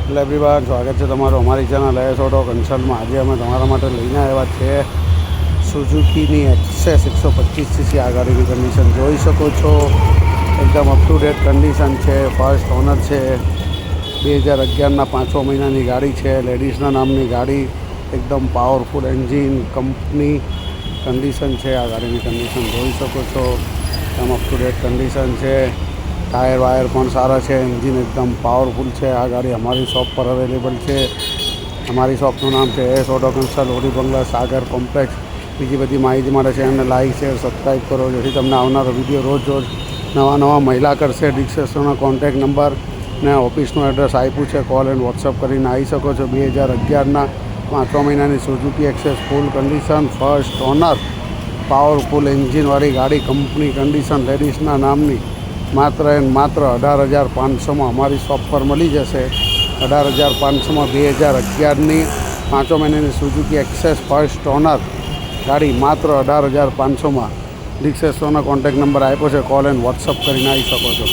Hello everyone, સ્વાગત છે તમારું અમારી ચેનલ એસ ઓટો કન્સલ્ટમાં. આજે અમે તમારા માટે લઈને આવ્યા છે સુઝુકીની એક્સેસ 125cc. આ ગાડીની કન્ડિશન જોઈ શકો છો, એકદમ અપ ટુ ડેટ કન્ડિશન છે. ફર્સ્ટ ઓનર છે, 2011ના 5મા મહિનાની ગાડી છે. લેડીઝના નામની ગાડી, એકદમ પાવરફુલ એન્જિન કંપની કન્ડિશન છે. આ ગાડીની કન્ડિશન જોઈ શકો છો, એકદમ અપ ટુ ડેટ કન્ડિશન છે. ટાયર વાયર પણ સારા છે, એન્જિન એકદમ પાવરફુલ છે. આ ગાડી અમારી શોપ પર અવેલેબલ છે. અમારી શોપનું નામ છે એસ ઓટો કન્સલ્ટ, ઓડી બંગલા, સાગર કોમ્પ્લેક્સ. બીજી બધી માહિતી માટે ચેનલને લાઇક શેર સબસ્ક્રાઈબ કરો, જેથી તમને આવનારો વિડીયો રોજ નવા મહિલા કરશે. ડિસ્ક્રિપ્શનનો કોન્ટેક્ટ નંબર ને ઓફિસનું એડ્રેસ આપ્યું છે. કોલ એન્ડ વોટ્સઅપ કરીને આવી શકો છો. 2011ના 5મા મહિનાની સુઝુકી એક્સેસ, ફૂલ કન્ડિશન, ફર્સ્ટ ઓનર, પાવરફુલ એન્જિનવાળી ગાડી, કંપની કન્ડિશન, લેડીઝના નામની, માત્ર 18,500માં અમારી શોપ પર મળી જશે. 18,500માં 2011ની 5મા મહિનાની સુઝુકી એક્સેસ ફર્સ્ટ ઓનર ગાડી, માત્ર 18,500માં. ડિસ્ક્રિપ્શનનો કોન્ટેક્ટ નંબર આપ્યો છે. કોલ એન્ડ વોટ્સઅપ કરીને આવી શકો છો.